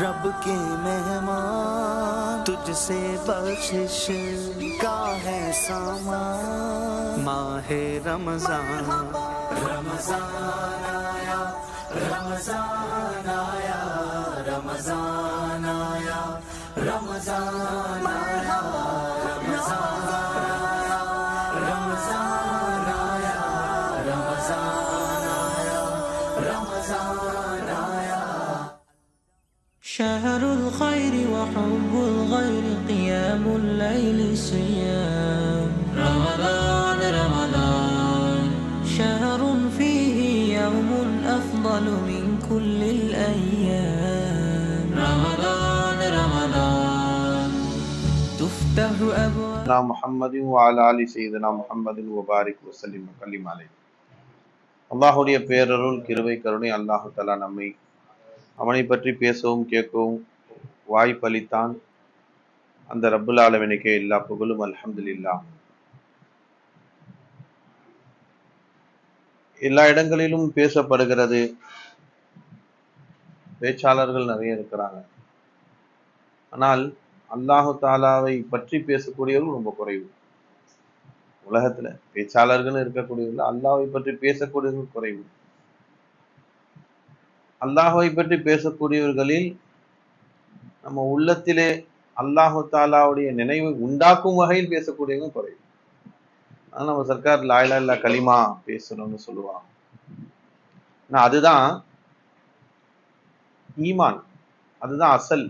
रब के मेहमान तुझसे बख्शिश का है सामान। माहे रमजान रमजान आया, रमजान आया, रमजान आया, रमजान आया, रमजान आया, रमजान आया, रमजान आया, रमजान आया। شهر الخير وحب الغير قيام الليل صيام رمضان رمضان شهر فيه يوم أفضل من كل الأيام رمضان رمضان تفتح أبواب محمد وعلى آل سيدنا محمد وبارك وسلم وسلم عليه. அல்லாஹுடைய பேரருள் கிருபை கருணை அல்லாஹு தஆலா நம்மை அவனை பற்றி பேசவும் கேட்கவும் வாய்ப்பளித்தான். அந்த ரப்புல் ஆலமீனுக்கே எல்லா புகழும், அல்ஹம்துலில்லாஹ். எல்லா இடங்களிலும் பேசப்படுகிறது, பேச்சாளர்கள் நிறைய இருக்கிறாங்க. ஆனால் அல்லாஹு தாலாவை பற்றி பேசக்கூடியவர்கள் ரொம்ப குறைவு. உலகத்துல பேச்சாளர்கள் இருக்கக்கூடியவர்கள் அல்லாஹ்வை பற்றி பேசக்கூடியவர்கள் குறைவு. அல்லாஹ்வை பற்றி பேசக்கூடியவர்களில் நம்ம உள்ளத்திலே அல்லாஹு தாலாவுடைய நினைவை உண்டாக்கும் வகையில் பேசக்கூடியவங்க குறைவு. ஆனா நம்ம சர்க்கார் லா இலாஹா இல்லல்லாஹ் கலிமா பேசணும்னு சொல்லுவாங்க. அதுதான் ஈமான், அதுதான் அசல்.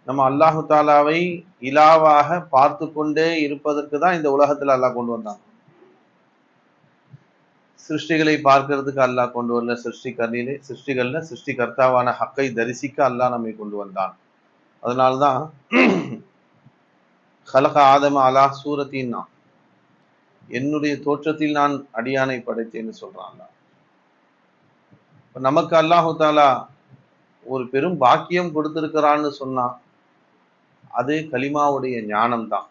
நம்ம அல்லாஹு தாலாவை இலாவாக பார்த்து கொண்டே இருப்பதற்கு தான் இந்த உலகத்துல அல்லாஹ் கொண்டு வந்தாங்க. சிருஷ்டிகளை பார்க்கறதுக்கு அல்லாஹ் கொண்டு வரல. சிருஷ்டிகள்ல சிருஷ்டிகர்த்தாவான ஹக்கை தரிசிக்க அல்லாஹ் நம்மை கொண்டு வந்தான். அதனால்தான் ஹலக ஆதம அலா சூரத்தின்னா, என்னுடைய தோற்றத்தில் நான் அடியானை படைத்தேன்னு சொல்றான். நமக்கு அல்லாஹு தாலா ஒரு பெரும் பாக்கியம் கொடுத்திருக்கிறான்னு சொன்னா அது கலிமாவுடைய ஞானம் தான்.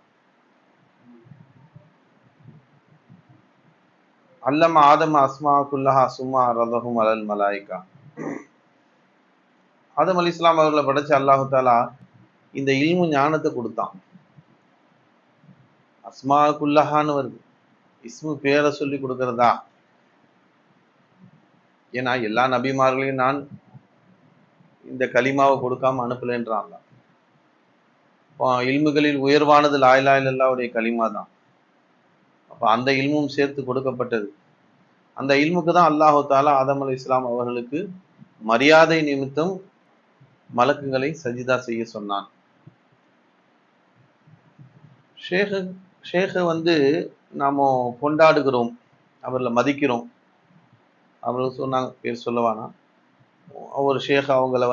அல்லம ஆதம அஸ்மா குல்லஹா சும்மா ரதஹும் அலல் மலாயிகா. ஆதம் அலைஹிஸ்ஸலாம் அவர்களை படைச்ச அல்லாஹு தாலா இந்த இல்மு ஞானத்தை கொடுத்தான். அஸ்மா குல்லஹான்னு வருது, இஸ்மு பேரை சொல்லி கொடுக்கறதா? ஏன்னா எல்லா நபிமார்களையும் நான் இந்த கலிமாவை கொடுக்காம அனுப்பலன்றாங்க. இல்முகளில் உயர்வானது லா இலாஹா இல்லல்லாஹ்வுடைய கலிமா தான். அப்ப அந்த இல்மும் சேர்த்து கொடுக்கப்பட்டது. அந்த இல்முக்கு தான் அல்லாஹு தாலா ஆதம் அலைஹிஸ்ஸலாம் அவர்களுக்கு மரியாதை நிமித்தம் மலக்குகளை சஜிதா செய்ய சொன்னான். ஷேக நாம கொண்டாடுகிறோம், அவர்களை மதிக்கிறோம். அவர்கள் சொன்னாங்க, பேர் சொல்லவானா, ஒரு ஷேக் அவங்கள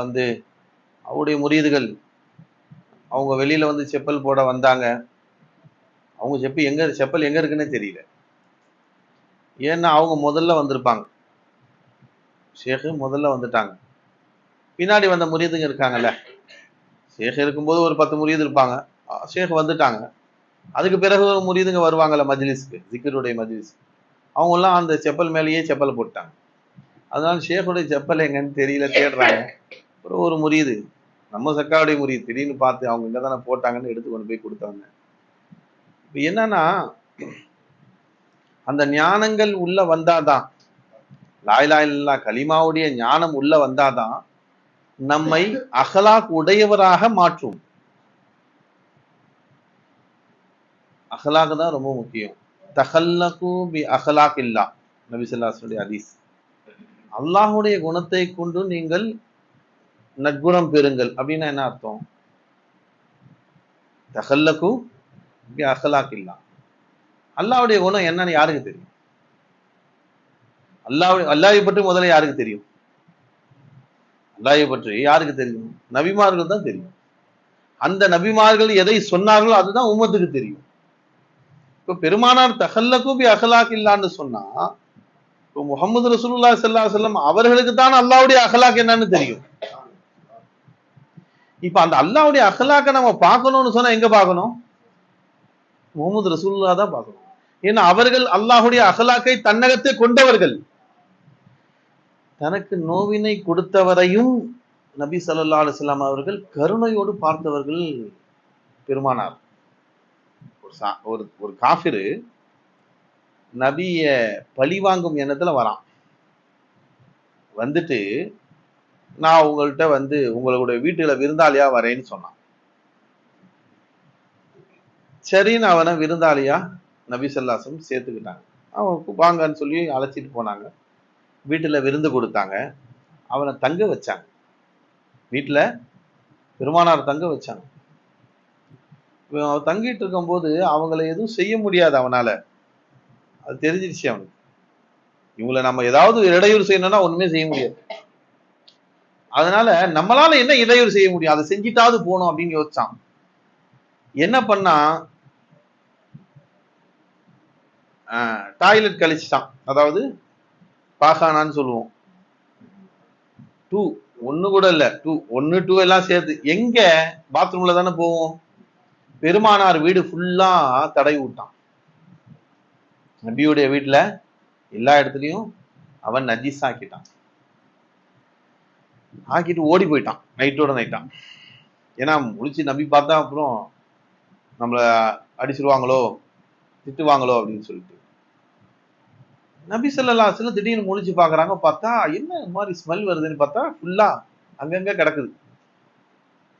அவருடைய முரீதுகள் அவங்க வெளியில செப்பல் போட வந்தாங்க. அவங்க செப்பல் எங்க இருக்குன்னே தெரியல. ஏன்னா அவங்க முதல்ல வந்திருப்பாங்க, ஷேக்கு முதல்ல வந்துட்டாங்க. பின்னாடி வந்த முரீதுங்க இருக்காங்கல்ல, ஷேக் இருக்கும்போது ஒரு 10 முரீது இருப்பாங்க, ஷேக் வந்துட்டாங்க. அதுக்கு பிறகு ஒரு முரீதுங்க வருவாங்கல்ல மஜ்லிஸ்க்கு, ஜிக்ருடைய மஜ்லிஸ்க்கு, அவங்க எல்லாம் அந்த செப்பல் மேலேயே செப்பல் போட்டாங்க. அதனால ஷேக்குடைய செப்பல் எங்கன்னு தெரியல, தேடுறாங்க. அப்புறம் ஒரு முரீது, நம்ம சக்காவுடைய முரீது, திடீர்னு பார்த்து அவங்க இங்க தானே போட்டாங்கன்னு எடுத்து கொண்டு போய் கொடுத்தாங்க. இப்ப என்னன்னா, அந்த ஞானங்கள் உள்ள வந்தாதான், லா இலாஹா இல்லல்லாஹ் கலிமாவுடைய ஞானம் உள்ள வந்தாதான் நம்மை அஹ்லாக் உடையவராக மாற்றும். அஹ்லாக் தான் ரொம்ப முக்கியம். தஹல்லகு பி அஹ்லாக் இல்லா, நபி ஸல்லல்லாஹு அலைஹி வஸல்லம் ஹதீஸ். அல்லாஹ்வுடைய குணத்தை கொண்டு நீங்கள் நற்குணம் பெறுங்கள் அப்படின்னா என்ன அர்த்தம்? தஹல்லகு பி அஹ்லாக் இல்லா, அல்லாஹ்வுடைய குணம் என்னன்னு யாருக்கு தெரியும்? அல்லாஹ்வை பற்றி முதல்ல யாருக்கு தெரியும்? அல்லாஹ்வை பற்றி யாருக்கு தெரியும்? நபிமார்கள் தான் தெரியும். அந்த நபிமார்கள் எதை சொன்னார்களோ அதுதான் உம்மத்துக்கு தெரியும். இப்ப பெருமானார் தஹல்லகு பி அஹ்லாக் இல்லான்னு சொன்னா, இப்போ முஹம்மது ரசூலுல்லாஹி ஸல்லல்லாஹு அலைஹி வஸல்லம் அவர்களுக்கு தான் அல்லாஹ்வுடைய அஹ்லாக் என்னன்னு தெரியும். இப்ப அந்த அல்லாஹ்வுடைய அஹ்லாக்கை நம்ம பார்க்கணும்னு சொன்னா எங்க பார்க்கணும்? முஹம்மது ரசூலுல்லாஹ் தான் பார்க்கணும். ஏன்னா அவர்கள் அல்லாஹ்வுடைய அஹ்லாக்கை தன்னகத்தை கொண்டவர்கள். தனக்கு நோவினை கொடுத்தவரையும் நபி ஸல்லல்லாஹு அலைஹி வஸல்லம் அவர்கள் கருணையோடு பார்த்தவர்கள் பெருமானார். ஒரு காஃபிரு நபிய பழிவாங்கும் எண்ணத்துல வரான். வந்துட்டு நான் உங்கள்கிட்ட வந்து உங்களுடைய வீட்டுல விருந்தாளியா வரேன்னு சொன்னான். சரின்னு அவனை விருந்தாளியா நபி ஸல்லல்லாஹு அலைஹி வஸல்லம் சேர்த்துக்கிட்டாங்க. அவன் வாங்கன்னு சொல்லி அழைச்சிட்டு போனாங்க. வீட்டுல விருந்து கொடுத்தாங்க. அவனை தங்க வச்சாங்க. வீட்டுல பெருமானார் தங்க வச்சாங்க. அவன் தங்கிட்டு இருக்கும் போது அவங்கள எதுவும் செய்ய முடியாது அவனால. அது தெரிஞ்சிருச்சு அவனுக்கு. இவங்களை நம்ம ஏதாவது இடையூறு செய்யணும்னா ஒண்ணுமே செய்ய முடியாது. அதனால நம்மளால என்ன இடையூறு செய்ய முடியும், அதை செஞ்சிட்டாவது போகணும் அப்படின்னு யோசிச்சான். என்ன பண்ணா, டாய்லெட் கழிச்சிட்டான். அதாவது பாகானான்னு சொல்லுவோம். 2 1 கூட இல்ல, 2 1 2 எல்லாம் சேர்த்து. எங்க பாத்ரூம்ல தானே போவோம். பெருமானார் வீடு ஃபுல்லா தடவி விட்டான். நபியுடைய வீட்டுல எல்லா இடத்துலயும் அவன் நஜீஸ் ஆக்கிட்டான். ஆக்கிட்டு ஓடி போயிட்டான். நைட்டோட நைட்டான். ஏன்னா முழிச்சு நபி பார்த்தா அப்புறம் நம்மள அடிச்சிருவாங்களோ திட்டுவாங்களோ அப்படின்னு சொல்லிட்டு. நபி ஸல்லல்லாஹு அலைஹி வஸல்லம் திடீர்னு முழிச்சு பாக்குறாங்க. பார்த்தா என்ன இந்த மாதிரி ஸ்மெல் வருதுன்னு பார்த்தா ஃபுல்லா அங்கங்க கிடக்குது.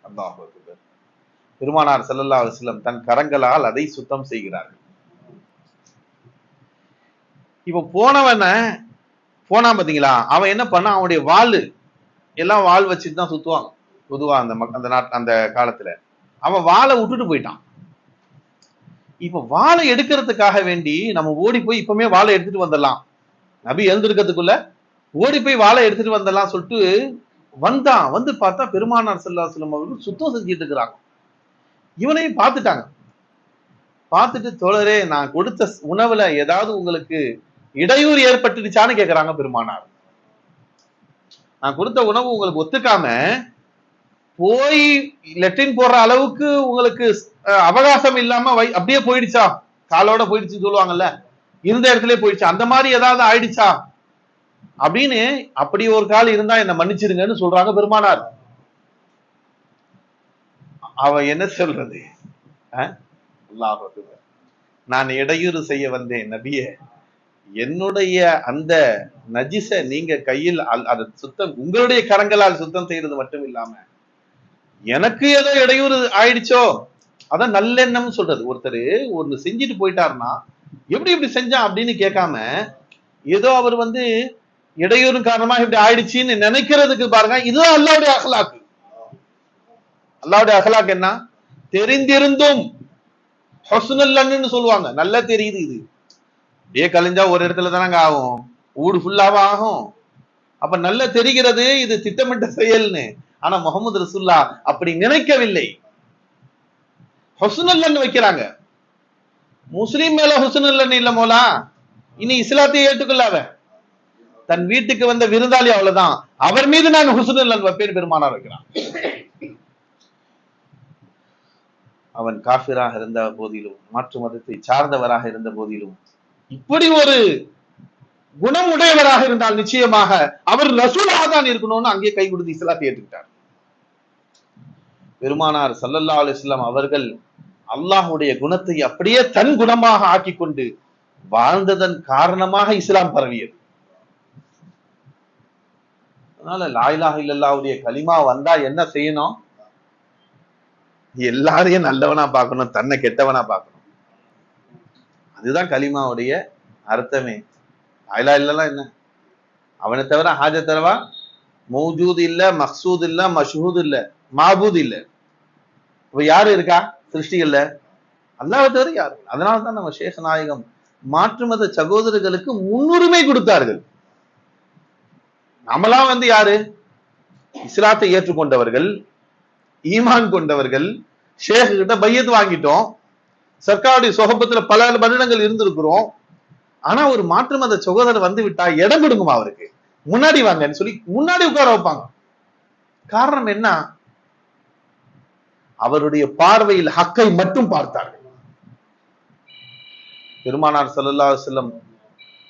அல்லாஹ் அக்பர். பெருமானார் ஸல்லல்லாஹு அலைஹி வஸல்லம் தன் கரங்களால் அதை சுத்தம் செய்கிறார்கள். இப்ப போனான் பாத்தீங்களா, அவன் என்ன பண்ண, அவனுடைய வாள் எல்லாம் வாள் வச்சுட்டு தான் சுத்துவாங்க பொதுவா அந்த காலத்துல. அவன் வாளை விட்டுட்டு போயிட்டான். இப்ப வாளை எடுக்கிறதுக்காக வேண்டி நம்ம ஓடி போய் இப்பவுமே வாளை எடுத்துட்டு வந்துடலாம், நபி எழுந்திருக்கிறதுக்குள்ள ஓடி போய் வாளை எடுத்துட்டு வந்துடலாம் சொல்லிட்டு வந்தான். வந்து பார்த்தா பெருமானார் ஸல்லல்லாஹு அலைஹி வஸல்லம் அவர்கள் சுத்தம் செஞ்சுட்டு இருக்கிறாங்க. இவனையும் பார்த்துட்டாங்க. பார்த்துட்டு, தோழரே நான் கொடுத்த உணவுல ஏதாவது உங்களுக்கு இடையூறு ஏற்பட்டுடுச்சான்னு கேட்கிறாங்க பெருமானார். நான் கொடுத்த உணவு உங்களுக்கு ஒத்துக்காம போய் லெட்டின் போடுற அளவுக்கு உங்களுக்கு அவகாசம் இல்லாம அப்படியே போயிடுச்சா, காலோட போயிடுச்சுன்னு சொல்லுவாங்கல்ல, இருந்த இடத்துல போயிடுச்சா, அந்த மாதிரி ஏதாவது ஆயிடுச்சா அப்படின்னு, அப்படி ஒரு கால் இருந்தா என்ன மன்னிச்சிருங்கன்னு சொல்றாங்க பெருமானார். அவ என்ன சொல்றது, அல்லாஹ் அக்பர், நான் இடையூறு செய்ய வந்தேன் நபியே, என்னுடைய அந்த நஜிஸ நீங்க கையில் அதை சுத்தம் உங்களுடைய கரங்களால் சுத்தம் செய்யறது மட்டும் இல்லாம எனக்கு ஏதோ இடையூறு ஆயிடுச்சோ, அதான் நல்லெண்ணம் சொல்றது. ஒருத்தர் ஒன்னு செஞ்சுட்டு போயிட்டாருன்னா எப்படி இப்படி செஞ்சான் அப்படின்னு கேட்காம, ஏதோ அவர் வந்து இடையூறு காரணமா இப்படி ஆயிடுச்சுன்னு நினைக்கிறதுக்கு பாருங்க, இதுதான் அல்லாஹ்வுடைய அஹ்லாக். அல்லாஹ்வுடைய அஹ்லாக் என்ன, தெரிந்திருந்தும் ஹுஸ்னுல் சொல்லுவாங்க. நல்லா தெரியுது, இது அப்படியே கலைஞ்சா ஒரு இடத்துல தானங்க ஆகும், ஊடு ஃபுல்லாவா ஆகும். அப்ப நல்லா தெரிகிறது இது திட்டமிட்ட செயல்னு. ஆனா முகமது ரசூலுல்லாஹ் அப்படி நினைக்கவில்லை. ஹுஸ்னுல் வைக்கிறாங்க. முஸ்லிம் மேல ஹுஸ்னுல் இல்ல மோலா, இனி இஸ்லாத்தை ஏற்றுக்கொள்ளாத, தன் வீட்டுக்கு வந்த விருந்தாளி அவ்வளவுதான், அவர் மீது நான் ஹுஸ்னுல் வைப்பேன் பெருமானார் வைக்கிறான். அவன் காஃபிராக இருந்த போதிலும், மாற்று மதத்தை சார்ந்தவராக இருந்த போதிலும், இப்படி ஒரு குணம் உடையவராக இருந்தால் நிச்சயமாக அவர் ரசூலாக தான் இருக்கணும்னு அங்கே கை கொடுத்து இஸ்லாத்தை ஏற்றுக்கிட்டார். பெருமானார் ஸல்லல்லாஹு அலைஹி வஸல்லம் அவர்கள் அல்லாஹ்வுடைய குணத்தை அப்படியே தன் குணமாக ஆக்கி கொண்டு வாழ்ந்ததன் காரணமாக இஸ்லாம் பரவியது. அதனால லா இலாஹ இல்லல்லாஹ்வுடைய கலிமா வந்தா என்ன செய்யணும், எல்லாரையும் நல்லவனா பார்க்கணும், தன்னை கெட்டவனா பார்க்கணும். அதுதான் கலிமாவுடைய அர்த்தமே. லா இலாஹ இல்லல்லாஹ் என்ன, அவனை தவிர ஹாஜத் தரவா மௌஜூத் இல்ல, மக்சூத் இல்ல, மஷ்ஹூத் இல்ல, மாபூத் இல்ல. இப்ப யாரு இருக்கா சிருஷ்டிகள்ல, அல்லாஹ்வை தவிர யாரு. அதனால்தான் நம்ம ஷேக் நாயகம் மாற்று மத சகோதரர்களுக்கு முன்னுரிமை கொடுத்தார்கள். நம்மளாம் வந்து யாரு, இஸ்லாத்தை ஏற்றுக்கொண்டவர்கள், ஈமான் கொண்டவர்கள், ஷேக் கிட்ட பையத் வாங்கிட்டோம், சர்க்காருடைய சொஹபத்துல பல வருடங்கள் இருந்திருக்கிறோம். ஆனா ஒரு மாற்று மத சகோதரர் வந்து விட்டா இடம் கொடுக்குமா அவருக்கு, முன்னாடி வாங்கன்னு சொல்லி முன்னாடி உட்கார வைப்பாங்க. காரணம் என்ன, அவருடைய பார்வையில் ஹக்கை மட்டும் பார்த்தார்கள். பெருமானார் ஸல்லல்லாஹு அலைஹி வஸல்லம்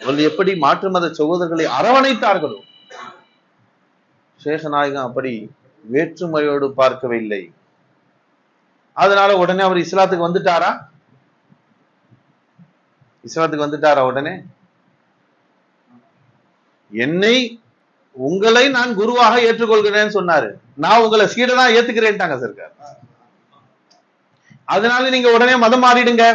அவர்கள் எப்படி மாற்று மத சகோதரர்களை அரவணைத்தார்களோ, ஷேக் நாயகம் அப்படி வேற்றுமையோடு பார்க்கவில்லை. அதனால உடனே அவர் இஸ்லாத்துக்கு வந்துட்டாரா? இஸ்லாத்துக்கு வந்துட்டாரா உடனே? உங்களை நான் குருவாக ஏற்றுக்கொள்கிறேன்னு சொன்னாரு. நான் உங்களை சீடனா ஏத்துக்கிறேன்ட்டாங்க சர்க்கார். அதனால நீங்க உடனே மதம் மாறிடுங்க,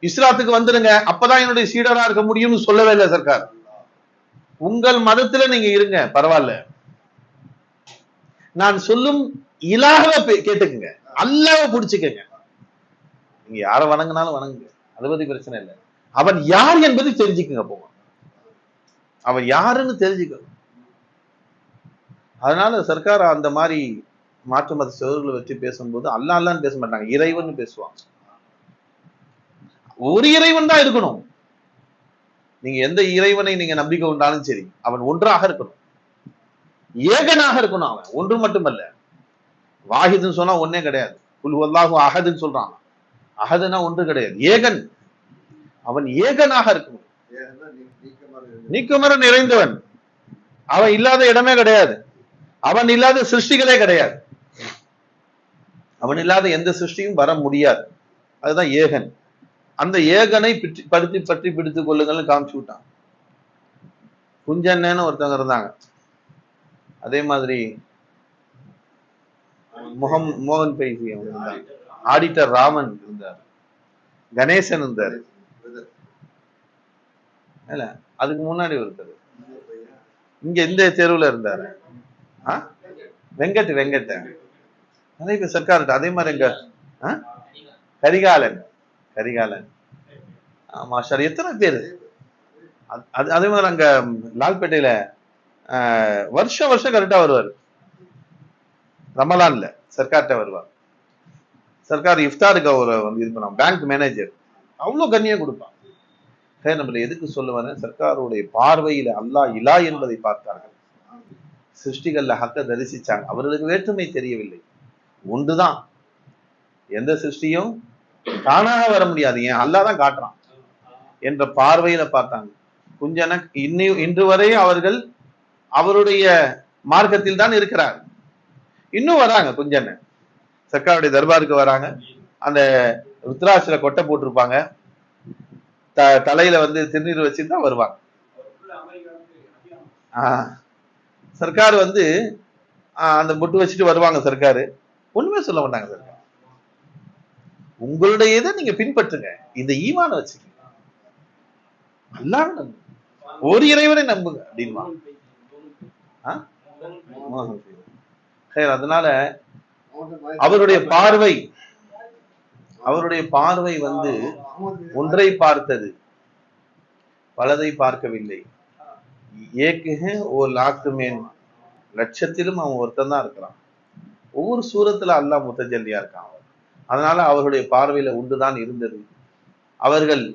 இஸ்லாத்துக்கு வந்துடுங்க, அப்பதான் என்னுடைய சீடரா இருக்க முடியும்னு சொல்லவே இல்லை சர்க்கார். உங்கள் மதத்துல நீங்க இருங்க, பரவாயில்ல. நான் சொல்லும் இலாக கேட்டுக்குங்க, அல்லாஹ்வை பிடிச்சுக்கங்க. நீங்க யாரை வணங்கினாலும் வணங்குங்க, அதை பத்தி பிரச்சனை இல்லை. அவன் யார் என்பதை தெரிஞ்சுக்குங்க. போங்க, அவன் யாருன்னு தெரிஞ்சுக்கணும். அதனால சர்க்கார் அந்த மாதிரி மாற்று மத சோதர்களை வச்சு பேசும்போது அல்லாஹ் அல்லான்னு பேச மாட்டாங்க, இறைவன் பேசுவாங்க. ஒரு இறைவன் தான் இருக்கணும். நீங்க எந்த இறைவனை நீங்க நம்பிக்கை கொண்டாலும் சரி, அவன் ஒன்றாக இருக்கணும், ஏகனாக இருக்கணும். அவன் ஒன்று மட்டுமல்ல. வாஹிதுன்னு சொன்னா ஒன்னே கிடையாது. குல் ஹுவல்லாஹு அஹதுன்னு சொல்றான். அஹதுனா ஒன்று கிடையாது, ஏகன். அவன் ஏகனாக இருக்கணும், நீக்கமர நிறைந்தவன். அவன் இல்லாத இடமே கிடையாது, அவன் இல்லாத சிருஷ்டிகளே கிடையாது, அவன் இல்லாத எந்த சிருஷ்டியும் வர முடியாது. அதுதான் ஏகன். அந்த ஏகனை பற்றி பிடித்துக் கொள்ளுங்கள்னு காமிச்சு விட்டான். குஞ்சன்னு ஒருத்தவங்க இருந்தாங்க. அதே மாதிரி மோகன் பைசி இருந்தாங்க, ஆடிட்டர் ராமன் இருந்தார், கணேசன் இருந்தார். இல்ல அதுக்கு முன்னாடி ஒருத்தர் இங்க இந்த தெருவுல இருந்தாரு, வெங்கட் நிறைய பேர் சர்க்கார். அதே மாதிரி எங்க கரிகாலன் ஆமா சார், எத்தனை பேரு. அதே மாதிரி அங்க லால்பேட்டையில வருஷம் கரெக்டா வருவார். ரமலான்ல சர்க்கார்ட்ட வருவார். சர்க்கார் இஃப்தாருக்கு அவர் வந்து இது பண்ண பேங்க் மேனேஜர், அவ்வளவு கண்ணியம் கொடுப்பான். நம்மள எதுக்கு சொல்லுவாங்க, சர்க்காருடைய பார்வையில அல்லாஹ் இலா என்பதை பார்த்தார்கள். சிருஷ்டிகள்ல ஹக்க தரிசிச்சாங்க. அவர்களுக்கு வேற்றுமை தெரியவில்லை, ஒன்றுதான். எந்த சிருஷ்டியும் தானாக வர முடியாது, ஏன் அல்லாஹ் தான் காட்டுறான் என்ற பார்வையில பார்த்தாங்க. குஞ்சன இன்று வரை அவர்கள் அவருடைய மார்க்கத்தில் தான் இருக்கிறார். இன்னும் வராங்க குஞ்சன, சர்க்காருடைய தர்பாருக்கு வராங்க. அந்த ருத்ராட்சில கொட்டை போட்டிருப்பாங்க, தலையில வந்து திருநீர் வச்சுதான் வருவாங்க. சர்க்கார் வந்து அந்த முட்டு வச்சுட்டு வருவாங்க. சர்க்காரு ஒண்ணுமே சொல்ல மாட்டாங்க. சர்க்கார் உங்களுடைய இதை நீங்க பின்பற்றுங்க, இந்த ஈமான வச்சுக்கீங்க, அல்லாஹ் நம்புங்க, ஒரு இறைவனை நம்புங்க அப்படின்வா. அதனால அவருடைய பார்வை வந்து ஒன்றை பார்த்தது, பலதை பார்க்கவில்லை. ஓ லாக்கு மேன், லட்சத்திலும் அவன் ஒருத்தன் தான் இருக்கிறான். ஒவ்வொரு சூரத்துல அல்லாஹ் முத்தஜல்லியா இருக்கான். அதனால அவர்களுடைய பார்வையில ஒன்றுதான் இருந்தது. அவர்கள்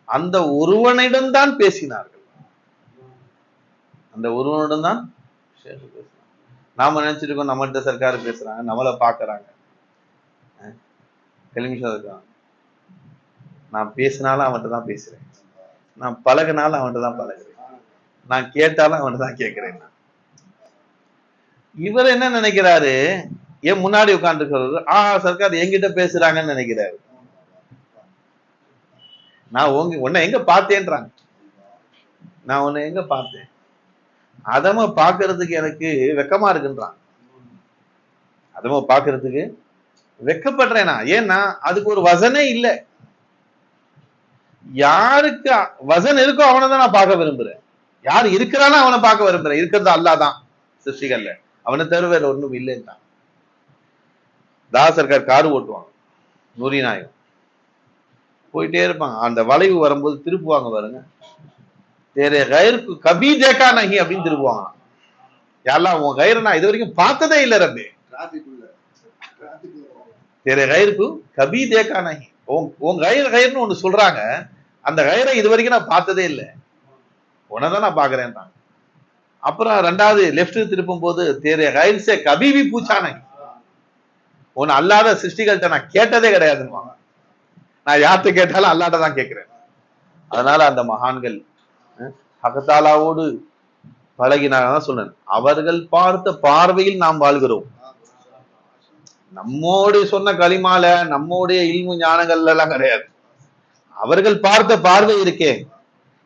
அந்த ஒருவனிடம் தான் பேசினார்கள், அந்த ஒருவனிடம் தான் பேசினாங்க. நாம நினைச்சிட்டு இருக்கோம் நம்மள்கிட்ட சர்க்கார் பேசுறாங்க, நம்மளை பாக்குறாங்க. கலிமிஷா இருக்கான், நான் பேசினாலும் அவன்கிட்ட தான் பேசுறேன், நான் பழகினாலும் அவன்கிட்ட தான் பழகுறேன், நான் கேட்டாலும் அவன்கிட்ட தான் கேட்கிறேன். இவர் என்ன நினைக்கிறாரு, ஏன் முன்னாடி உட்கார்ந்துருக்கிறது, சர்க்கார் என்கிட்ட பேசுறாங்கன்னு நினைக்கிறாரு. நான் உன்னை எங்க பார்த்தேன்றாங்க, நான் உன்னை எங்க பார்த்தேன், அதம பாக்குறதுக்கு எனக்கு வெக்கமா இருக்குன்றான். அதம பாக்குறதுக்கு வெக்கப்படுறேனா, ஏன்னா அதுக்கு ஒரு வசனே இல்லை. யாருக்கு வசன் இருக்கோ அவனை தான் நான் பார்க்க விரும்புறேன். யார் இருக்கிறானோ அவனை பார்க்க விரும்புறேன். இருக்கிறது அல்லாஹ் தான் சிருஷ்டிகள்ல, அவனை தவிர வேற ஒண்ணும் இல்லைன்றான். தாசர்கார் காரு ஓட்டுவாங்க, நூரி நாயகம் போயிட்டே இருப்பாங்க. அந்த வளைவு வரும்போது திருப்புவாங்க பாருங்க, தேரே கைருக்கு கபி தேக்கா நகி அப்படின்னு திருப்புவாங்க. யாரெல்லாம் உன் கயிறு நான் இது வரைக்கும் பார்த்ததே இல்லை ரப்பே, தேரே கைருக்கு கபி தேக்கா நகி. உன் கயிறுன்னு ஒண்ணு சொல்றாங்க, அந்த கயிறை இது வரைக்கும் நான் பார்த்ததே இல்லை, உனதான் நான் பாக்குறேன்றாங்க. அப்புறம் ரெண்டாவது லெப்ட் திருப்பும் போது தேரே கயிறு சே கபிவி பூச்சா நகி, உன் அல்லாத சிருஷ்டிகள்கிட்ட நான் கேட்டதே கிடையாதுன்னு. நான் யார்கிட்ட கேட்டாலும் அல்லாட்ட தான் கேட்கிறேன். அதனால அந்த மகான்கள் ஹகத்தாலாவோடு பழகினாங்க சொல்றேன். அவர்கள் பார்த்த பார்வையில் நாம் வாழ்கிறோம். நம்மோடு சொன்ன களிமால நம்முடைய இல்மு ஞானங்கள்ல எல்லாம் கிடையாது. அவர்கள் பார்த்த பார்வை இருக்கே,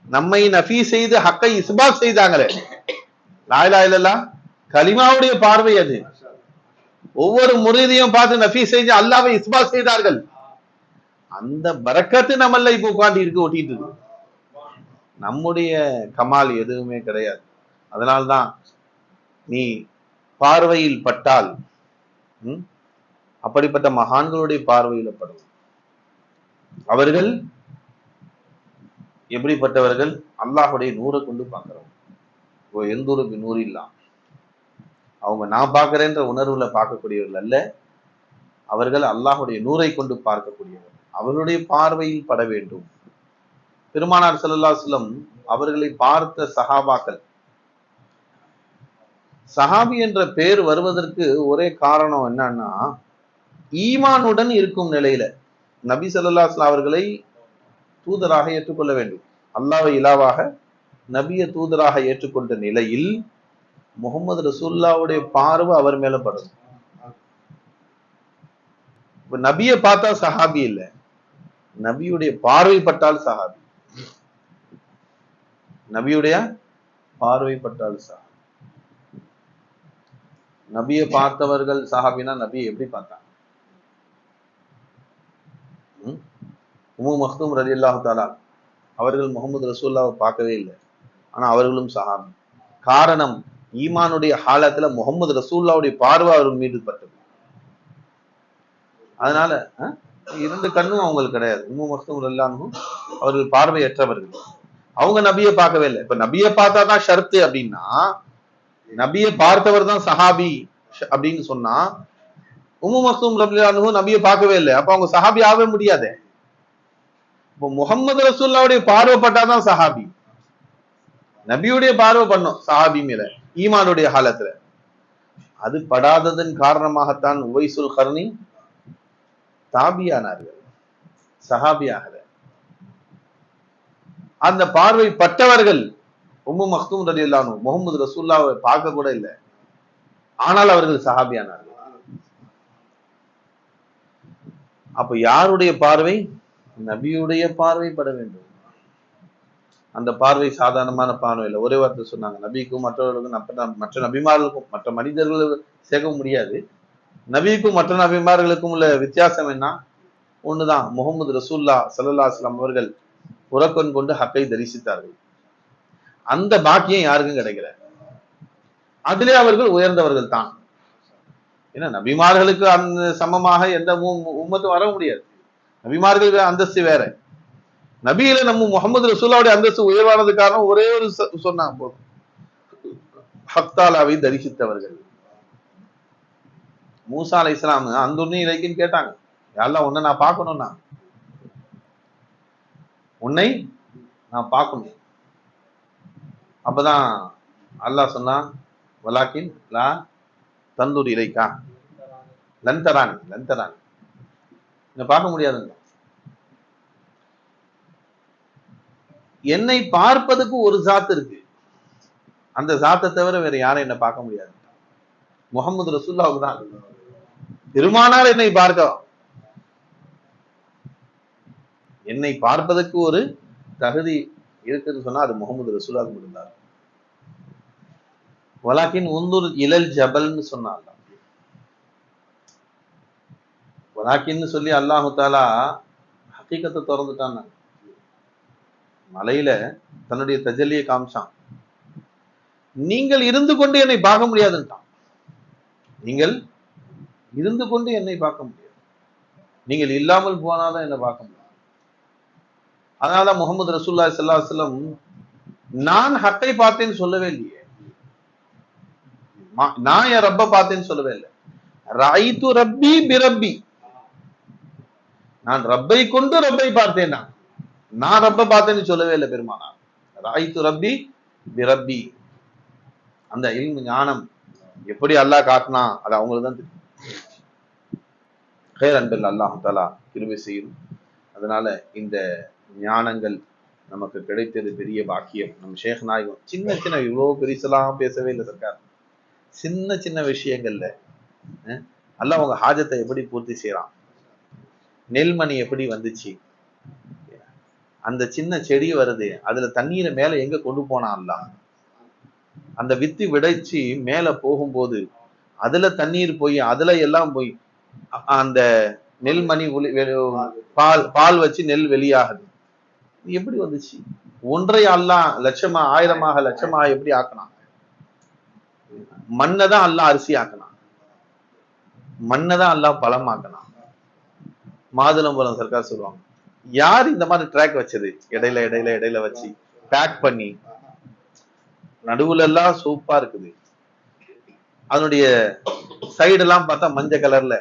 நம்மை நஃபி செய்து ஹக்கை இஸ்பாத் செய்தாங்களே, லா இலாஹ இல்லல்லாஹ் கலிமாவுடைய பார்வை அது. ஒவ்வொரு முரீதையும் பார்த்து நஃபி செஞ்சு அல்லாஹ்வை இஸ்பாத் செய்தார்கள். அந்த பரக்கத்து நம்மள இப்ப உட்காந்து இருக்கு, ஒட்டிட்டு இருக்கு. நம்முடைய கமால் எதுவுமே கிடையாது. அதனால்தான் நீ பார்வையில் பட்டால் அப்படிப்பட்ட மகான்களுடைய பார்வையில படும். அவர்கள் எப்படிப்பட்டவர்கள்? அல்லாஹுடைய நூரை கொண்டு பார்க்கிறோம். எந்த ஒரு நூறு இல்லாம் அவங்க நான் பார்க்கிறேன்ற உணர்வுல பார்க்கக்கூடியவர்கள் அல்ல, அவர்கள் அல்லாஹுடைய நூரை கொண்டு பார்க்கக்கூடியவர்கள். அவர்களுடைய பார்வையில் பட வேண்டும். பெருமானார் ஸல்லல்லாஹு அலைஹி வஸல்லம் அவர்களை பார்த்த சஹாபாக்கள், சஹாபி என்ற பெயர் வருவதற்கு ஒரே காரணம் என்னன்னா, ஈமானுடன் இருக்கும் நிலையில நபி ஸல்லல்லாஹு அலைஹி வஸல்லம் அவர்களை தூதராக ஏற்றுக்கொள்ள வேண்டும். அல்லாஹ்வை இலாவாக, நபிய தூதராக ஏற்றுக்கொண்ட நிலையில் முகமது ரசூலுல்லாஹ்வுடைய பார்வை அவர் மேல படும். இப்ப நபியை பார்த்தா சஹாபி இல்ல, நபியுடைய பார்வைப்பட்டால் சஹாபி. நபியுடைய பார்வைப்பட்டால் சஹாபி. நபியை பார்த்தவர்கள் சஹாபினா நபியை எப்படி பார்த்தாங்க? உம்மு மக்தூம் ரலியல்லாஹு தஆலா அவர்கள் முகமது ரசூலுல்லாஹ்வை பார்க்கவே இல்லை, ஆனா அவர்களும் சஹாபி. காரணம், ஈமானுடைய ஹாலத்துல முகமது ரசூலுல்லாஹ்வுடைய பார்வை அவர்கள் மீது பட்டது. அதனால இரண்டு கண்ணும் அவங்களுக்கு கிடையாது. உம்மு மக்தூம் ரலியல்லாஹு அவர்கள் பார்வையற்றவர்கள், அவங்க நபியை பார்க்கவே இல்லை. இப்ப நபியை பார்த்தாதான் ஷர்த்து அப்படின்னா, நபியை பார்த்தவர் தான் சஹாபி அப்படின்னு சொன்னா, உம்மு மக்தூம் ரலியல்லாஹு நபியை பார்க்கவே இல்லை, அப்ப அவங்க சஹாபி ஆகவே முடியாது. இப்போ முகமது ரசூலுல்லாஹ்வுடைய பார்வைப்பட்டாதான் சஹாபி. நபியுடைய பார்வை பண்ணும் சஹாபி மேல ஈமானுடைய ஹாலத்துல. அது படாததன் காரணமாகத்தான் உவைசுல் கர்னி தாபியானார்கள், சஹாபியாக. அந்த பார்வை பட்டவர்கள் உம்மு மக்தூம் ரலியல்லாஹு அன்ஹு முகமது ரசூலுல்லாஹ்வை பார்க்க கூட இல்லை, ஆனால் அவர்கள் சஹாபியானார்கள். அப்ப யாருடைய பார்வை? நபியுடைய பார்வை பட வேண்டும். அந்த பார்வை சாதாரணமான பார்வை இல்லை. ஒரே வார்த்தை சொன்னாங்க, நபிக்கும் மற்றவர்களுக்கும் மற்ற நபிமார்களுக்கும் மற்ற மனிதர்களுக்கும் சேர்க்க முடியாது. நபிக்கும் மற்ற நபிமார்களுக்கும் உள்ள வித்தியாசம் என்ன? ஒண்ணுதான், முகமது ரசூலுல்லாஹ் ஸல்லல்லாஹு அலைஹி வஸல்லம் அவர்கள் உரக்கண் கொண்டு ஹக்கை தரிசித்தார்கள். அந்த பாக்கியம் யாருக்கும் கிடைக்கல. அதிலே அவர்கள் உயர்ந்தவர்கள் தான். ஏன்னா நபிமார்களுக்கு அந்த சமமாக எந்த உம்மத்தும் வர முடியாது. நபிமார்கள் அந்தஸ்து வேற. நபியில நம்ம முகமது ரசூலுல்லாஹ்வுடைய அந்தஸ்து உயர்வானது காரணம் ஒரே ஒரு சொன்னாங்க போதும், ஹக்தாலாவை தரிசித்தவர்கள். மூசா அலைஹிஸ்ஸலாம் அந்துர்னி இலைக்குன்னு கேட்டாங்க, யாரெல்லாம் உன்னை நான் பார்க்கணும்னா, உன்னை நான் பார்க்கணும். அப்பதான் அல்லாஹ் சொன்னான், வலாக்கின் லா தந்தூர் இலைக்கா லந்தரானி லந்தரானி, என்ன பார்க்க முடியாதுங்க. என்னை பார்ப்பதுக்கு ஒரு ஜாத் இருக்கு, அந்த ஜாத்தை தவிர வேற யாரும் என்ன பார்க்க முடியாது. முகமது ரசூலுல்லாஹ் தான். பெருமானார் என்னை பார்க்கலாம், என்னை பார்ப்பதற்கு ஒரு தகுதி இருக்குன்னு சொன்னா அது முகமது ரசூலுல்லாஹ் இருந்தார். வலாக்கின் உந்துர் இலல் ஜபல்னு சொன்னாங்க. வலாக்கின்னு சொல்லி அல்லாஹு தாலா ஹக்கீகத்தை திறந்துட்டான். மலையில தன்னுடைய தஜல்லியை காமிச்சான். நீங்கள் இருந்து கொண்டு என்னை பார்க்க முடியாதுன்ட்டான். நீங்கள் இருந்து கொண்டு என்னை பார்க்க முடியாது, நீங்கள் இல்லாமல் போனாதான் என்னை பார்க்க முடியாது. அதனால முகமது ரசூலுல்லாஹி ஸல்லல்லாஹு அலைஹி வஸல்லம் நான் ஹக்கை பார்த்தேன்னு சொல்லவே இல்லையே, நான் என் ரப்ப பார்த்தேன்னு சொல்லவே இல்லை. ராயித்து ரப்பி பிரப்பி, நான் ரப்பை கொண்டு ரப்பை பார்த்தேன், நான் ரப்ப பார்த்தேன்னு சொல்லவே இல்லை பெருமானார். ராயித்து ரப்பி பிரப்பி, அந்த இல்மு ஞானம் எப்படி அல்லாஹ் காட்டினா அது அவங்களுக்கு தான் தெரியும். ஹைர் அன்பில் அல்லாஹ் தஆலா கிருபை செய்யும். அதனால இந்த ஞானங்கள் நமக்கு கிடைத்தது பெரிய பாக்கியம். நம்ம ஷேக் நாயகம் சின்ன சின்ன இவ்வளவு பெருசெல்லாம் பேசவே இல்லை சர்க்கார். சின்ன சின்ன விஷயங்கள்ல அல்லாஹ் அவங்க ஹாஜத்தை எப்படி பூர்த்தி செய்யறான், நெல்மணி எப்படி வந்துச்சு, அந்த சின்ன செடி வருது அதுல தண்ணீரை மேல எங்க கொண்டு போனான் அல்லாஹ், அந்த வித்து விடைச்சு மேல போகும்போது அதுல தண்ணீர் போய் அதுல எல்லாம் போய் அந்த நெல்மணி பால் வச்சு நெல் வெளியாகுது. எப்படி வந்துச்சு? ஒன்றை அல்லாஹ் லட்சமா ஆயிரமாக லட்சமாக எப்படி ஆக்கினான்? மண்ணதான் அல்லாஹ் அரிசி ஆக்கினான், மண்ணதான் அல்லாஹ் பழமாக்கினான். மாதுளம்பழம் சர்க்கார் சொல்லுவாங்க, யார் இந்த மாதிரி ட்ராக் வச்சது? இடையில இடையில இடையில வச்சு பேக் பண்ணி நடுவுல எல்லாம் சூப்பா இருக்குது, அதனுடைய சைடு எல்லாம் பார்த்தா மஞ்சள் கலர்ல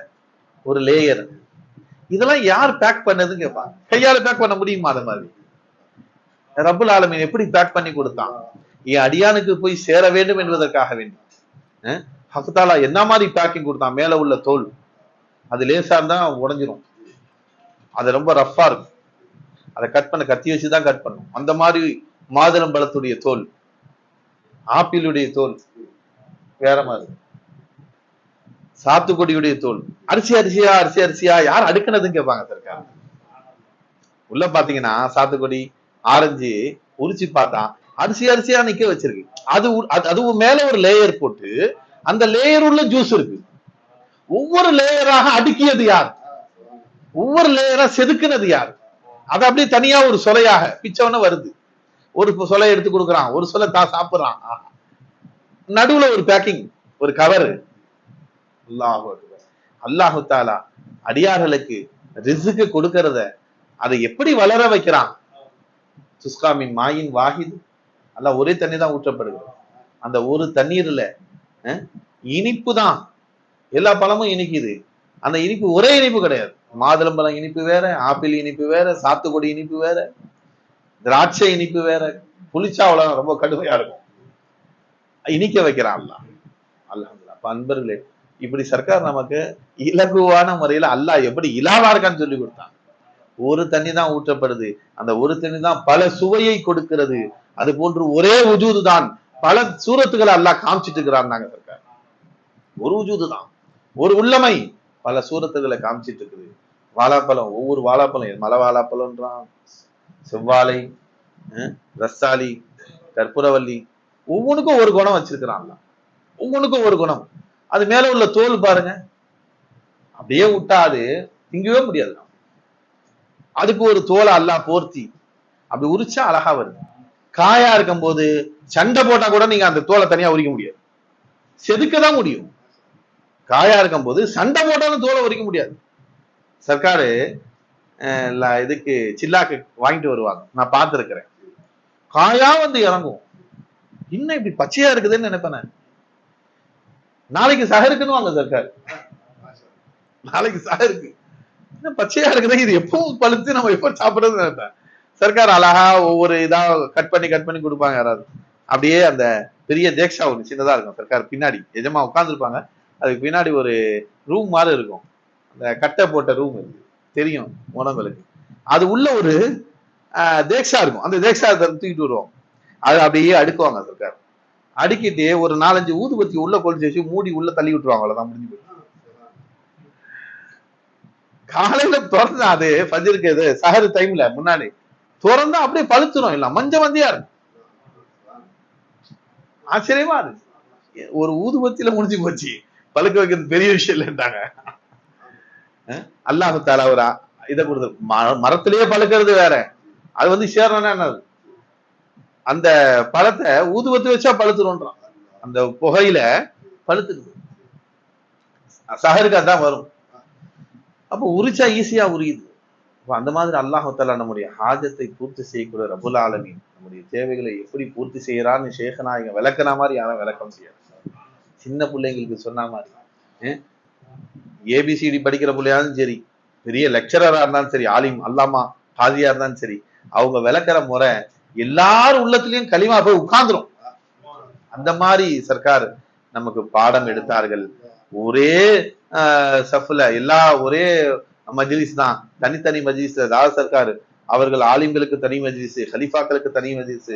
ஒரு லேயர். இதெல்லாம் யார் பேக் பண்ணதுன்னு கேட்பாங்க. கையால பேக் பண்ண முடியுமா? அது மாதிரி ரப்புல் ஆலமீன் எப்படி பேக் பண்ணி கொடுத்தான்? என் அடியானுக்கு போய் சேர வேண்டும் என்பதற்காக வேண்டும். ஹக்தாலா என்ன மாதிரி பேக்கிங் கொடுத்தான்? மேல உள்ள தோல் அது லேசா இருந்தா உடஞ்சிரும், அது ரொம்ப ரஃபா இருக்கும், அதை கட் பண்ண கத்தி வச்சுதான் கட் பண்ணும். அந்த மாதிரி மாதுளம்பழத்துடைய தோல், ஆப்பிளுடைய தோல் வேற மாதிரி, சாத்துக்குடியுடைய தோல். அரிசி அரிசியா அரிசி அரிசியா யார் அடுக்குனதுன்னு கேட்பாங்க சர்க்கார். உள்ள பாத்தீங்கன்னா சாத்துக்குடி ஆரஞ்சு உரிச்சு பார்த்தா அரிசி அரிசியா நிக்க வச்சிருக்கு. அதுவும் மேல ஒரு லேயர் போட்டு அந்த லேயர் உள்ள ஜூஸ் இருக்கு. ஒவ்வொரு லேயராக அடுக்கியது யார்? ஒவ்வொரு லேயரா செதுக்குனது யார்? அது அப்படியே தனியா ஒரு சொலையாக பிச்சவன வருது. ஒரு சொலை எடுத்து கொடுக்குறான், ஒரு சொலை சாப்பிடுறான், நடுவுல ஒரு பேக்கிங், ஒரு கவர். அல்லாஹு தாலா அடியார்களுக்கு ரிஸ்க் கொடுக்கறத அதை எப்படி வளர வைக்கிறான்? சுஸ்காமின் மாயின் வாஹித், அல்லாஹ் ஒரே தண்ணி தான் ஊற்றப்படுகிறது. அந்த ஒரு தண்ணீர்ல இனிப்பு தான், எல்லா பழமும் இனிக்குது. அந்த இனிப்பு ஒரே இனிப்பு கிடையாது. மாதுளம்பழம் இனிப்பு வேற, ஆப்பிள் இனிப்பு வேற, சாத்துக்குடி இனிப்பு வேற, திராட்சை இனிப்பு வேற, புளிச்சாவளம் ரொம்ப கடுமையா இருக்கும், இனிக்க வைக்கிறான் அல்லாஹ். அல்ஹம்துலில்லாஹ். அப்ப அன்பர்களே, இப்படி சர்க்கார் நமக்கு இலகுவான முறையில அல்லாஹ் எப்படி இலாவா இருக்கான்னு சொல்லி கொடுத்தான். ஒரு தண்ணி தான் ஊற்றப்படுது, அந்த ஒரு தண்ணி தான் பல சுவையை கொடுக்கிறது. அது போன்று ஒரே உஜூது தான் பல சூரத்துக்களை அல்லாஹ் காமிச்சிட்டு இருக்கிறான். சர்க்கார் ஒரு உஜூது தான், ஒரு உள்ளமை பல சூரத்துக்களை காமிச்சிட்டு இருக்குது. வாழைப்பழம், ஒவ்வொரு வாழைப்பழம், மலை வாழைப்பழம்ன்றான், செவ்வாழை, ரஸ்தாலி, கற்பூரவல்லி, ஒவ்வொன்றுக்கும் ஒரு குணம் வச்சிருக்கிறான். ஒவ்வொன்றுக்கும் ஒரு குணம். அது மேல உள்ள தோல் பாருங்க, அப்படியே விட்டாது திங்கவே முடியாது. அதுக்கு ஒரு தோலை அல்லாஹ் போர்த்தி அப்படி உரிச்சா அழகா வருது. காயா இருக்கும் போது சண்டை போட்டா கூட நீங்க அந்த தோலை தனியா உரிக்க முடியாது, செதுக்கதான் முடியும். காயா இருக்கும் போது சண்டை போட்டாலும் தோலை உரிக்க முடியாது. சர்க்காரு இதுக்கு சில்லாக்கு வாங்கிட்டு வருவாங்க, நான் பார்த்திருக்கிறேன். காயா வந்து இறங்கும், இன்னும் இப்படி பச்சையா இருக்குதுன்னு நினைப்பேன். நாளைக்கு சஹருக்குன்னு வாங்க சர்க்கார், நாளைக்கு சஹருக்கு இன்னும் பச்சையா இருக்குதுன்னு, இது எப்பவும் பழுத்து நம்ம எப்ப சாப்பிடுறதுன்னு நினைப்பேன். சர்க்கார் அழகா ஒவ்வொரு இதா கட் பண்ணி கொடுப்பாங்க. யாராவது அப்படியே அந்த பெரிய தேக்ஷா ஒன்று சின்னதா இருக்கும் சர்க்கார் பின்னாடி, எஜமா உட்காந்துருப்பாங்க, அதுக்கு பின்னாடி ஒரு ரூம் மாதிரி இருக்கும், அந்த கட்டை போட்ட ரூம் தெரியும் உணவுகளுக்கு. அது உள்ள ஒரு தேக்ஷா இருக்கும், அந்த தேக்ஷா தூக்கிட்டு வருவோம். அது அப்படியே அடுக்குவாங்க சர்க்கார். அடுக்கிட்டு ஒரு 4-5 ஊதுபத்தி உள்ள கொளுத்தி வச்சு மூடி உள்ள தள்ளி விட்டுருவாங்க. அவ்வளவுதான், முடிஞ்சு போய். காலையில திறந்தா அது ஃபஜ்ருக்கு சஹர் டைம்ல முன்னாடி திறந்தா அப்படியே பழுத்துரும், இல்ல மஞ்ச மந்தியா இருக்கும். ஆச்சரியமா இருக்கு. ஒரு ஊதுபத்தியில முடிஞ்சு போச்சு, பழுக்க வைக்கிறது பெரிய விஷயம் இல்லைன்றாங்க. அல்லாஹு தஆலா ஒரு இதை கொடுத்து, மரத்திலேயே பழுக்கிறது வேற, அது வந்து சேரணும்னா என்னது, அந்த பழத்தை ஊதுபத்தி வச்சா பழுத்துருன்றான், அந்த புகையில பழுத்துக்குது. சஹருக்கு அதான் வரும். அப்ப உரிச்சா ஈஸியா உரியுது. அந்த மாதிரி அல்லாஹ் தஆலா நம்முடைய ஹாஜத்தை பூர்த்தி செய்யக்கூடிய ரப்புல் ஆலமீன் நம்முடைய தேவைகளை எப்படி பூர்த்தி செய்யறான்னு ஷேக் நாயகம் விளக்குன மாதிரி யாரும் விளக்கம் செய்யறாங்க. சின்ன பிள்ளைங்களுக்கு சொன்ன மாதிரி ஏபிசிடி படிக்கிற பிள்ளையாலும் சரி, பெரிய லெக்சரரா இருந்தாலும் சரி, ஆலிம் அல்லாமா ஹாஜியா இருந்தாலும் சரி, அவங்க விளக்குற முறை எல்லாரும் உள்ளத்திலையும் களிமா போய் உட்கார்ந்துரும். அந்த மாதிரி சர்க்கார் நமக்கு பாடம் எடுத்தார்கள். ஒரே சஃப்ல எல்லா ஒரே மஜ்லிஸ் தான், தனித்தனி மஜ்லிஸ். அதாவது சர்க்கார் அவர்கள் ஆலிம்களுக்கு தனி மஜ்லிஸ், ஹலீஃபாக்களுக்கு தனி மஜ்லிஸ்,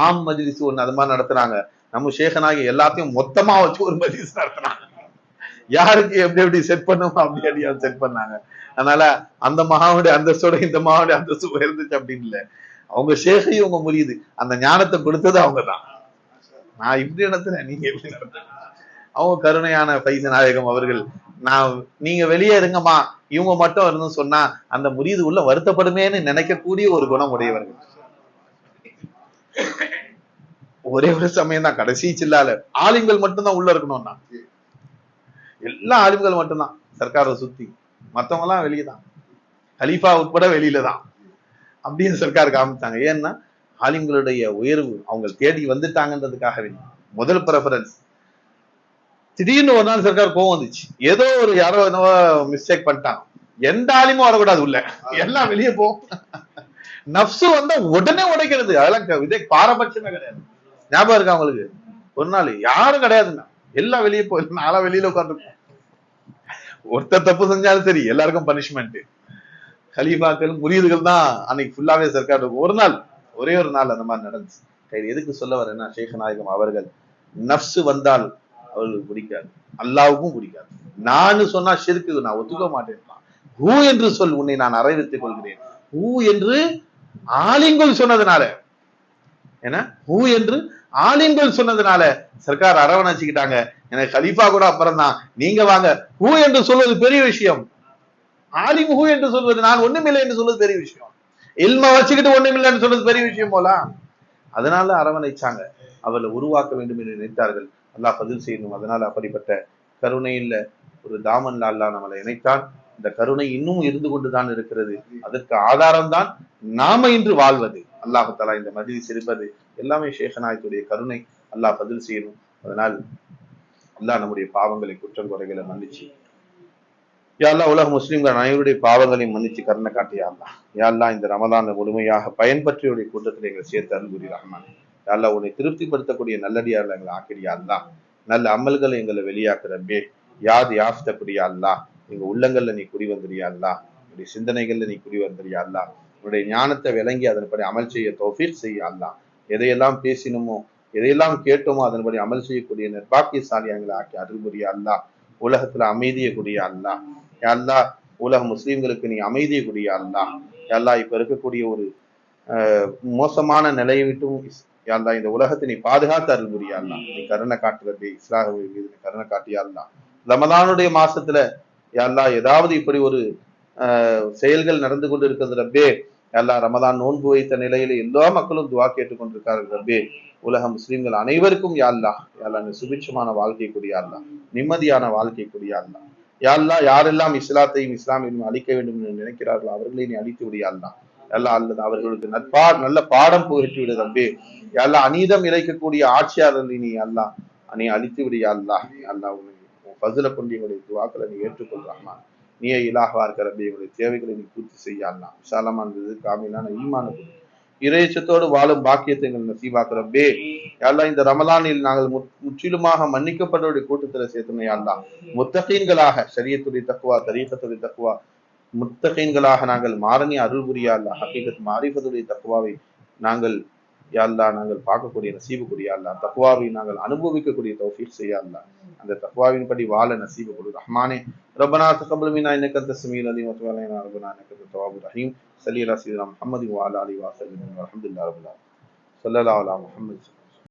ஆம் மஜ்லிஸ் ஒண்ணு அது மாதிரி நடத்துறாங்க. நம்ம ஷேகனாகி எல்லாத்தையும் மொத்தமா வச்சு ஒரு மஜ்லிஸ் நடத்துனாங்க. யாருக்கு எப்படி எப்படி செட் பண்ணுமோ அப்படி அடியா செட் பண்ணாங்க. அதனால அந்த மகாவுடைய அந்தஸ்தோட இந்த மகாவுடைய அந்தஸ்து உயர்ந்துச்சு அப்படின்னு இல்லை. அவங்க ஷேகையும் அவங்க முடியுது, அந்த ஞானத்தை கொடுத்தது அவங்கதான். நான் இப்படி நடத்துறேன், நீங்க எப்படி நடத்துறேன்? அவங்க கருணையான பைச நாயகம் அவர்கள், நீங்க வெளியே இருங்கம்மா, இவங்க மட்டும் இருந்து சொன்னா அந்த முரீது உள்ள வருத்தப்படுமேன்னு நினைக்கக்கூடிய ஒரு குணம் உடையவர்கள். ஒரே ஒரு சமயம் தான், கடைசி சில்லால ஆலிம்கள் மட்டும்தான் உள்ள இருக்கணும்னா, எல்லா ஆலிம்கள் மட்டும்தான் சர்க்காரை சுத்தி, மத்தவங்க எல்லாம் வெளியே தான், ஹலீஃபா உட்பட வெளியில தான் அப்படின்னு சர்க்கார் காமிச்சாங்க. ஏன்னா ஆலிம்களுடைய உயர்வு அவங்க தேடி வந்துட்டாங்கன்றதுக்காகவே முதல் ப்ரெஃபரன்ஸ். திடீர்னு ஒரு நாள் சர்க்கார் கோவம் வந்துச்சு, ஏதோ ஒரு யாரோ என்னவோ மிஸ்டேக் பண்ணிட்டாங்க, எந்த ஆலிமும் வரக்கூடாது உள்ள, எல்லாம் வெளியே போ. நப்சு வந்தா உடனே உடைக்கிறது, அதெல்லாம் இதே பாரபட்சமே கிடையாது. ஞாபகம் இருக்கா அவங்களுக்கு? ஒரு நாள் யாரும் கிடையாதுன்னா எல்லாம் வெளியே போ, நாளா வெளியில உட்காந்துருக்கோம். ஒருத்தர் தப்பு செஞ்சாலும் சரி எல்லாருக்கும் பனிஷ்மெண்ட். கலீஃபாக்கள் முரீதுகள் தான் அன்னைக்கு ஃபுல்லாவே சர்க்கார் இருக்கும். ஒரு நாள், ஒரே ஒரு நாள் அந்த மாதிரி நடந்துச்சு. எதுக்கு சொல்ல வரேன்னா, ஷேக் நாயகம் அவர்கள் நப்சு வந்தால் அவர்களுக்கு பிடிக்காது, அல்லாவுக்கும் பிடிக்காது. நான் சொன்னா ஷிர்க்கு நான் ஒத்துக்க மாட்டேன். ஹூ என்று சொல், உன்னை நான் அறைவித்துக் கொள்கிறேன். ஹூ என்று ஆலிம்கள் சொன்னதுனால, ஏன்னா ஹூ என்று ஆலிம்கள் சொன்னதுனால சர்க்கார் அரவணைச்சுக்கிட்டாங்க. எனக்கு கலீஃபா கூட அப்புறம் தான், நீங்க வாங்க. ஹூ என்று சொல்வது பெரிய விஷயம், ஆலிம் ஹூ என்று சொல்வது, நான் ஒண்ணுமில்லை என்று சொல்வது பெரிய விஷயம், இல்ம வச்சுக்கிட்டு ஒண்ணுமில்லைன்னு சொல்றது பெரிய விஷயம் போல. அதனால அரவணைச்சாங்க, அவர்களை உருவாக்க வேண்டும் என்று நினைத்தார்கள். அல்லாஹ் பதில் செய்யணும். அதனால அப்படிப்பட்ட கருணையில் ஒரு தாமன்ல அல்லாஹ் நம்மளை இணைத்தான். இந்த கருணை இன்னும் இருந்து கொண்டுதான் இருக்கிறது. அதற்கு ஆதாரம் தான் நாம இன்று வாழ்வது. அல்லாஹு தஆலா இந்த மஜ்லிஸ் இருப்பது எல்லாமே ஷேக் நாயகத்துடைய கருணை. அல்லாஹ் பதில் செய்யணும். அதனால் அல்லாஹ் நம்முடைய பாவங்களை, குற்றம் குறைகளை மன்னிச்சு, யா அல்லாஹ் உலக முஸ்லிம்கள் அனைவருடைய பாவங்களையும் மன்னிச்சு கருணை காட்டியா அல்லாஹ். யா அல்லாஹ் இந்த ரமலானை முழுமையாக பயன்பற்றியுடைய கூட்டத்தில் எங்களை சேர்த்து அருள்புரி ரஹ்மான். யா அல்லாஹ் உன்னை திருப்திப்படுத்தக்கூடிய நல்லடியார்கள் எங்களை ஆக்கிறியா அல்லாஹ். நல்ல அமல்களை எங்களை வெளியாக்குறப்பே, யாது யாஃப்தக்கூடிய அல்லாஹ். எங்க உள்ளங்கள்ல நீ குடி வந்துறியா அல்லாஹ், உன்னுடைய சிந்தனைகள்ல நீ குடி வந்துறியா அல்லாஹ். உன்னுடைய ஞானத்தை விளங்கி அதன்படி அமல் செய்ய தௌஃபீக் செய்ய அல்லாஹ். எதையெல்லாம் பேசினோமோ, எதையெல்லாம் கேட்டோமோ அதன்படி அமல் செய்யக்கூடிய நிர்பாக்கியசாலி எங்களை ஆக்கி அருள்புரியா அல்லாஹ். உலகத்துல அமைதியை கூடிய அல்லாஹ். யா அல்லாஹ் உலக முஸ்லீம்களுக்கு நீ அமைதியை கூடிய அல்லாஹ். யா அல்லாஹ் இப்ப இருக்கக்கூடிய ஒரு மோசமான நிலையை விட்டும் யா அல்லாஹ் இந்த உலகத்தை நீ பாதுகாத்து அருள்புரியா அல்லாஹ். நீ கருணை காட்டுறதே இஸ்லாஹ் மீது கருணை காட்டியா அல்லாஹ். ரமலானுடைய மாசத்துல யா அல்லாஹ் ஏதாவது இப்படி ஒரு செயல்கள் நடந்து கொண்டு இருக்கிறது ரப்பே. யா அல்லாஹ் ரமலான் நோன்பு வைத்த நிலையில எல்லா மக்களும் துவா கேட்டுக்கொண்டிருக்கார்கள் ரப்பே. உலக முஸ்லிம்கள் அனைவருக்கும் யா அல்லாஹ், யா அல்லாஹ் சுபிட்சமான வாழ்க்கை கூடிய அல்லாஹ், நிம்மதியான வாழ்க்கை கூடிய அல்லாஹ். யா அல்லாஹ் யாரெல்லாம் இஸ்லாத்தையும் இஸ்லாமையும் அழிக்க வேண்டும் என்று நினைக்கிறார்களோ அவர்களை நீ அழித்து விடியா அல்லாஹ். யா அல்லது அவர்களுக்கு நல்ல பாடம் புகட்டி விடு ரப்பே. யா அல்லாஹ் அநீதம் இழைக்கக்கூடிய ஆட்சியாளர்களை நீ அல்லாஹ் நீ அழித்து விடியா அல்லாஹ். அல்லாஹ் உன் ஃபஸ்ல கொண்டு எங்களுடைய துவாக்களை நீ ஏற்றுக்கொள்றாமா. நீயே இலாஹா இருக்க ரப்பே. எங்களுடைய தேவைகளை நீ பூர்த்தி செய்ய அல்லாஹ். விசாலமானது காமிலான ஈமான இறைச்சத்தோடு வாழும் பாக்கியத்தை எங்கள் நசீபாக்கு ரப்பே. யா அல்லாஹ் இந்த ரமலானில் நாங்கள் முற்றிலுமாக மன்னிக்கப்பட்டவருடைய கூட்டத்துல சேர்த்தோம் யா அல்லாஹ். முத்தகீன்களாக, ஷரியத்துடைய தக்வா, தரீகத்துடைய தக்வா, முத்தகீன்களாக நாங்கள் மாறனி அருள் புரியா அல்லாஹ். ஹகீகத் மாரிஃபத்துடைய தக்வாவை நாங்கள் யா அல்லாஹ் நாங்கள் பார்க்கக்கூடிய நசீபு கூடிய அல்லாஹ். தக்வாவை நாங்கள் அனுபவிக்கக்கூடிய தௌஃபீக் செய்ய அல்லாஹ். அந்த தக்வாவின் படி வாழ நசீபு கொடு ரஹ்மானே. ரப்பனா தகப்பல் மின்னா இன்னக அன்தஸ் ஸமீஉல் அலீம் வ துப் அலைனா ரப்பனா இன்னக அன்தத் தவ்வாபுர் ரஹீம். ஸல்லி அலா ஸய்யிதினா முஹம்மதின் வ அலா ஆலிஹி வ ஸல்லம். அல்ஹம்துலில்லாஹி ரப்பில் ஆலமீன். ஸல்லல்லாஹு அலா முஹம்மத்.